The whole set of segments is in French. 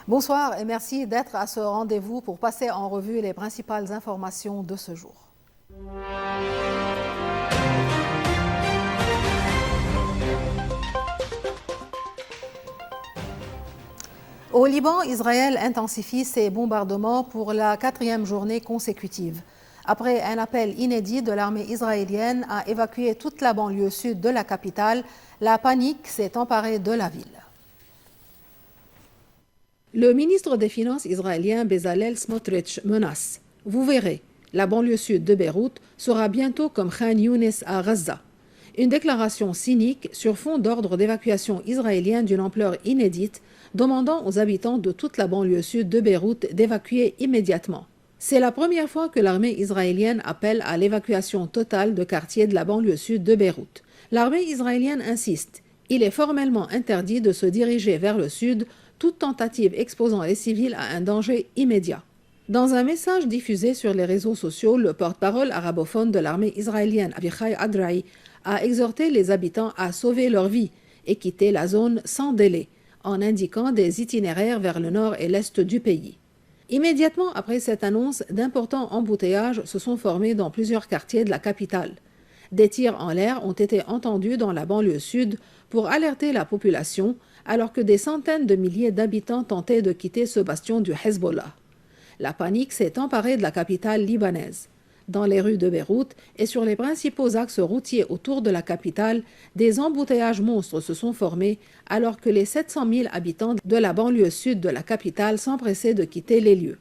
Bonsoir et merci d'être à ce rendez-vous pour passer en revue les principales informations de ce jour. Au Liban, Israël intensifie ses bombardements pour la 4e journée consécutive. Après un appel inédit de l'armée israélienne à évacuer toute la banlieue sud de la capitale, la panique s'est emparée de la ville. Le ministre des Finances israélien Bezalel Smotrich menace. Vous verrez, la banlieue sud de Beyrouth sera bientôt comme Khan Younes à Gaza. Une déclaration cynique sur fond d'ordre d'évacuation israélien d'une ampleur inédite, demandant aux habitants de toute la banlieue sud de Beyrouth d'évacuer immédiatement. C'est la première fois que l'armée israélienne appelle à l'évacuation totale de quartiers de la banlieue sud de Beyrouth. L'armée israélienne insiste. Il est formellement interdit de se diriger vers le sud, toute tentative exposant les civils à un danger immédiat. Dans un message diffusé sur les réseaux sociaux, le porte-parole arabophone de l'armée israélienne, Avichai Adraï, a exhorté les habitants à sauver leur vie et quitter la zone sans délai, en indiquant des itinéraires vers le nord et l'est du pays. Immédiatement après cette annonce, d'importants embouteillages se sont formés dans plusieurs quartiers de la capitale. Des tirs en l'air ont été entendus dans la banlieue sud pour alerter la population, alors que des centaines de milliers d'habitants tentaient de quitter ce bastion du Hezbollah. La panique s'est emparée de la capitale libanaise. Dans les rues de Beyrouth et sur les principaux axes routiers autour de la capitale, des embouteillages monstres se sont formés alors que les 700 000 habitants de la banlieue sud de la capitale s'empressaient de quitter les lieux.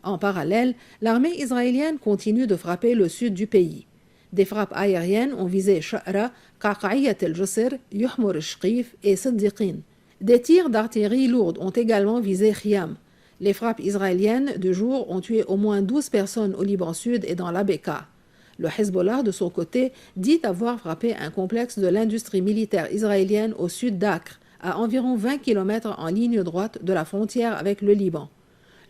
En parallèle, l'armée israélienne continue de frapper le sud du pays. Des frappes aériennes ont visé Sha'ra, Qaqaïat el-Josr, Yuhmur el-Shqif et Siddiqin. Des tirs d'artillerie lourde ont également visé Khiam. Les frappes israéliennes du jour ont tué au moins 12 personnes au Liban Sud et dans la Bekaa. Le Hezbollah, de son côté, dit avoir frappé un complexe de l'industrie militaire israélienne au sud d'Acre, à environ 20 km en ligne droite de la frontière avec le Liban.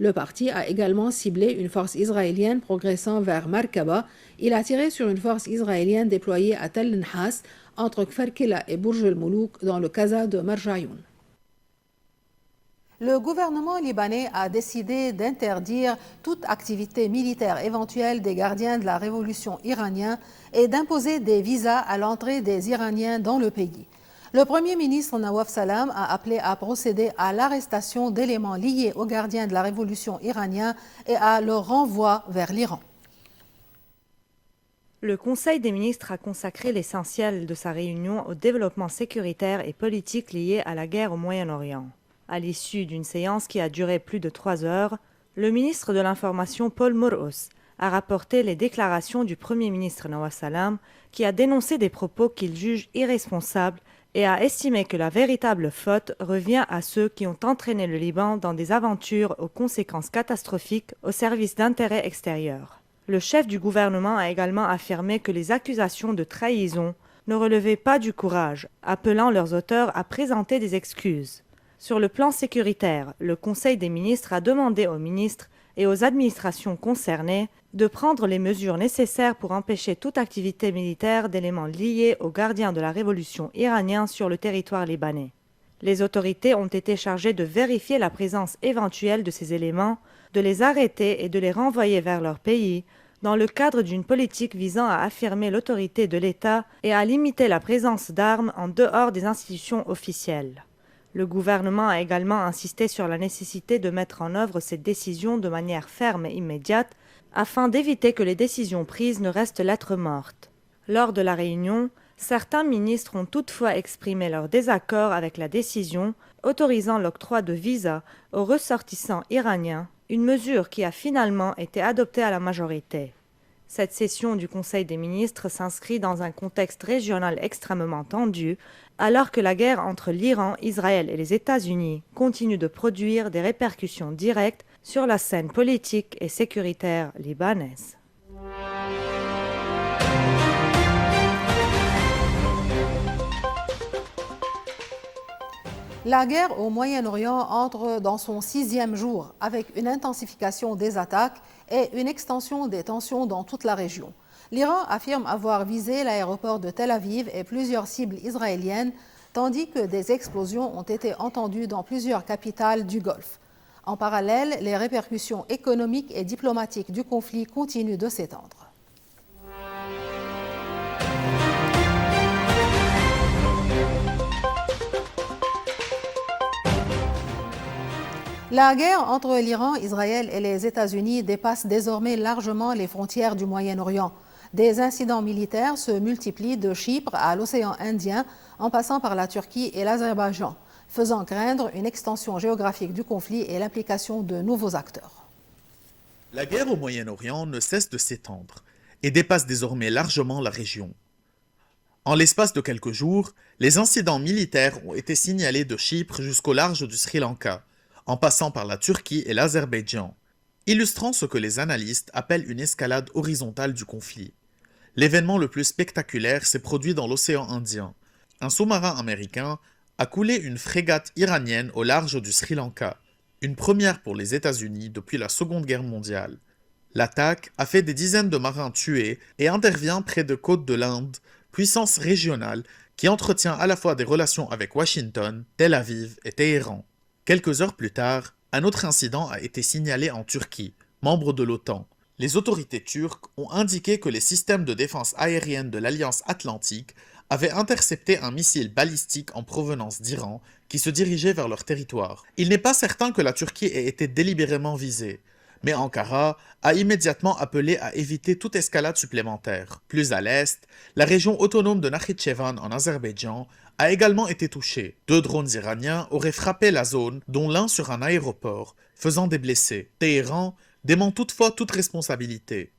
Le parti a également ciblé une force israélienne progressant vers Markaba. Il a tiré sur une force israélienne déployée à Tel Nhas, entre Kfar-Kila et Bourj el-Moulouk, dans le Qaza de Marjayoun. Le gouvernement libanais a décidé d'interdire toute activité militaire éventuelle des gardiens de la révolution iranienne et d'imposer des visas à l'entrée des Iraniens dans le pays. Le Premier ministre Nawaf Salam a appelé à procéder à l'arrestation d'éléments liés aux gardiens de la révolution iranienne et à leur renvoi vers l'Iran. Le Conseil des ministres a consacré l'essentiel de sa réunion au développement sécuritaire et politique lié à la guerre au Moyen-Orient. À l'issue d'une séance qui a duré plus de 3 heures, le ministre de l'Information Paul Morros a rapporté les déclarations du Premier ministre Nawaf Salam, qui a dénoncé des propos qu'il juge irresponsables et a estimé que la véritable faute revient à ceux qui ont entraîné le Liban dans des aventures aux conséquences catastrophiques au service d'intérêts extérieurs. Le chef du gouvernement a également affirmé que les accusations de trahison ne relevaient pas du courage, appelant leurs auteurs à présenter des excuses. Sur le plan sécuritaire, le Conseil des ministres a demandé aux ministres et aux administrations concernées de prendre les mesures nécessaires pour empêcher toute activité militaire d'éléments liés aux gardiens de la révolution iranienne sur le territoire libanais. Les autorités ont été chargées de vérifier la présence éventuelle de ces éléments, de les arrêter et de les renvoyer vers leur pays, dans le cadre d'une politique visant à affirmer l'autorité de l'État et à limiter la présence d'armes en dehors des institutions officielles. Le gouvernement a également insisté sur la nécessité de mettre en œuvre cette décision de manière ferme et immédiate afin d'éviter que les décisions prises ne restent lettre morte. Lors de la réunion, certains ministres ont toutefois exprimé leur désaccord avec la décision autorisant l'octroi de visas aux ressortissants iraniens, une mesure qui a finalement été adoptée à la majorité. Cette session du Conseil des ministres s'inscrit dans un contexte régional extrêmement tendu, alors que la guerre entre l'Iran, Israël et les États-Unis continue de produire des répercussions directes sur la scène politique et sécuritaire libanaise. La guerre au Moyen-Orient entre dans son 6e jour avec une intensification des attaques et une extension des tensions dans toute la région. L'Iran affirme avoir visé l'aéroport de Tel Aviv et plusieurs cibles israéliennes, tandis que des explosions ont été entendues dans plusieurs capitales du Golfe. En parallèle, les répercussions économiques et diplomatiques du conflit continuent de s'étendre. La guerre entre l'Iran, Israël et les États-Unis dépasse désormais largement les frontières du Moyen-Orient. Des incidents militaires se multiplient de Chypre à l'océan Indien, en passant par la Turquie et l'Azerbaïdjan, faisant craindre une extension géographique du conflit et l'implication de nouveaux acteurs. La guerre au Moyen-Orient ne cesse de s'étendre et dépasse désormais largement la région. En l'espace de quelques jours, les incidents militaires ont été signalés de Chypre jusqu'au large du Sri Lanka, en passant par la Turquie et l'Azerbaïdjan, illustrant ce que les analystes appellent une escalade horizontale du conflit. L'événement le plus spectaculaire s'est produit dans l'océan Indien. Un sous-marin américain a coulé une frégate iranienne au large du Sri Lanka, une première pour les États-Unis depuis la Seconde Guerre mondiale. L'attaque a fait des dizaines de marins tués et intervient près de côtes de l'Inde, puissance régionale qui entretient à la fois des relations avec Washington, Tel Aviv et Téhéran. Quelques heures plus tard, un autre incident a été signalé en Turquie, membre de l'OTAN. Les autorités turques ont indiqué que les systèmes de défense aérienne de l'Alliance Atlantique avaient intercepté un missile balistique en provenance d'Iran qui se dirigeait vers leur territoire. Il n'est pas certain que la Turquie ait été délibérément visée, mais Ankara a immédiatement appelé à éviter toute escalade supplémentaire. Plus à l'est, la région autonome de Nakhitchevan en Azerbaïdjan a également été touchée. 2 drones iraniens auraient frappé la zone, dont l'un sur un aéroport, faisant des blessés. Téhéran dément toutefois toute responsabilité.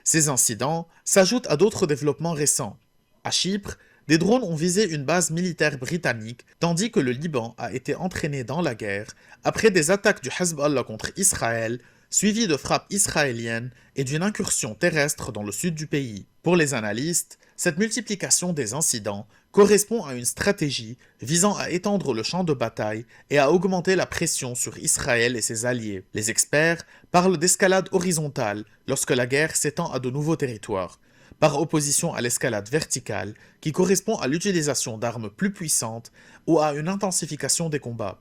Ces incidents s'ajoutent à d'autres développements récents. À Chypre, des drones ont visé une base militaire britannique, tandis que le Liban a été entraîné dans la guerre après des attaques du Hezbollah contre Israël, suivies de frappes israéliennes et d'une incursion terrestre dans le sud du pays. Pour les analystes, cette multiplication des incidents correspond à une stratégie visant à étendre le champ de bataille et à augmenter la pression sur Israël et ses alliés. Les experts parlent d'escalade horizontale lorsque la guerre s'étend à de nouveaux territoires, par opposition à l'escalade verticale qui correspond à l'utilisation d'armes plus puissantes ou à une intensification des combats.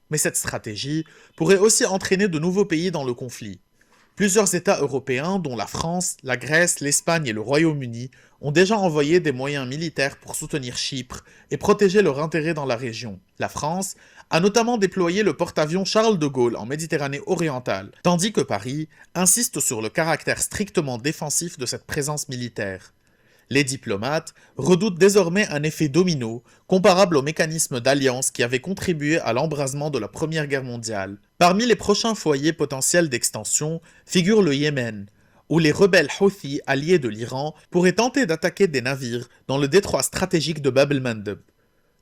Mais cette stratégie pourrait aussi entraîner de nouveaux pays dans le conflit. Plusieurs États européens, dont la France, la Grèce, l'Espagne et le Royaume-Uni, ont déjà envoyé des moyens militaires pour soutenir Chypre et protéger leurs intérêts dans la région. La France a notamment déployé le porte-avions Charles de Gaulle en Méditerranée orientale, tandis que Paris insiste sur le caractère strictement défensif de cette présence militaire. Les diplomates redoutent désormais un effet domino comparable au mécanisme d'alliance qui avait contribué à l'embrasement de la Première Guerre mondiale. Parmi les prochains foyers potentiels d'extension figure le Yémen, où les rebelles Houthis alliés de l'Iran pourraient tenter d'attaquer des navires dans le détroit stratégique de Bab el-Mandeb.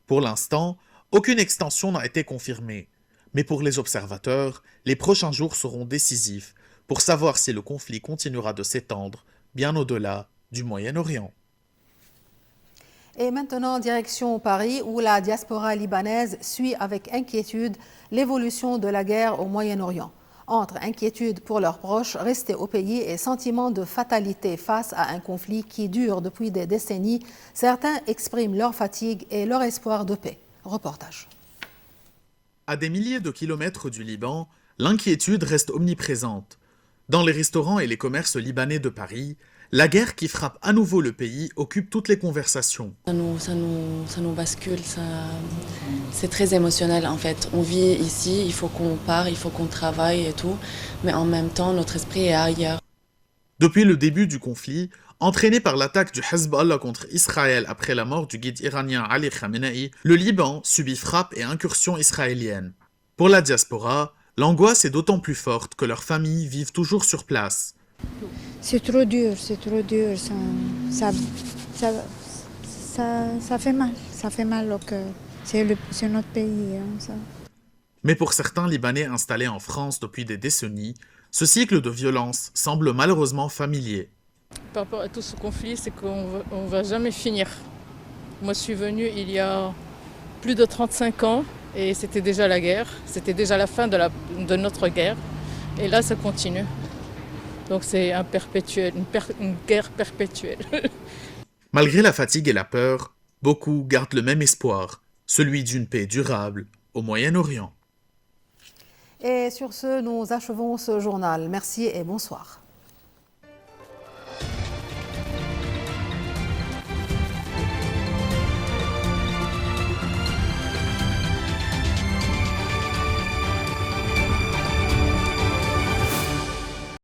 Pour l'instant, aucune extension n'a été confirmée, mais pour les observateurs, les prochains jours seront décisifs pour savoir si le conflit continuera de s'étendre bien au-delà du Moyen-Orient. Et maintenant, direction Paris, où la diaspora libanaise suit avec inquiétude l'évolution de la guerre au Moyen-Orient. Entre inquiétude pour leurs proches restés au pays et sentiment de fatalité face à un conflit qui dure depuis des décennies, certains expriment leur fatigue et leur espoir de paix. Reportage. À des milliers de kilomètres du Liban, l'inquiétude reste omniprésente. Dans les restaurants et les commerces libanais de Paris, la guerre qui frappe à nouveau le pays occupe toutes les conversations. Ça nous bascule, c'est très émotionnel en fait. On vit ici, il faut qu'on parte, il faut qu'on travaille et tout, mais en même temps notre esprit est ailleurs. Depuis le début du conflit, entraîné par l'attaque du Hezbollah contre Israël après la mort du guide iranien Ali Khamenei, le Liban subit frappes et incursions israéliennes. Pour la diaspora, l'angoisse est d'autant plus forte que leurs familles vivent toujours sur place. C'est trop dur, ça fait mal au cœur. C'est notre pays. Ça. Mais pour certains Libanais installés en France depuis des décennies, ce cycle de violence semble malheureusement familier. Par rapport à tout ce conflit, c'est qu'on ne va jamais finir. Moi, je suis venue il y a plus de 35 ans et c'était déjà la guerre, c'était déjà la fin de notre guerre. Et là, ça continue. Donc c'est une guerre perpétuelle. Malgré la fatigue et la peur, beaucoup gardent le même espoir, celui d'une paix durable au Moyen-Orient. Et sur ce, nous achevons ce journal. Merci et bonsoir.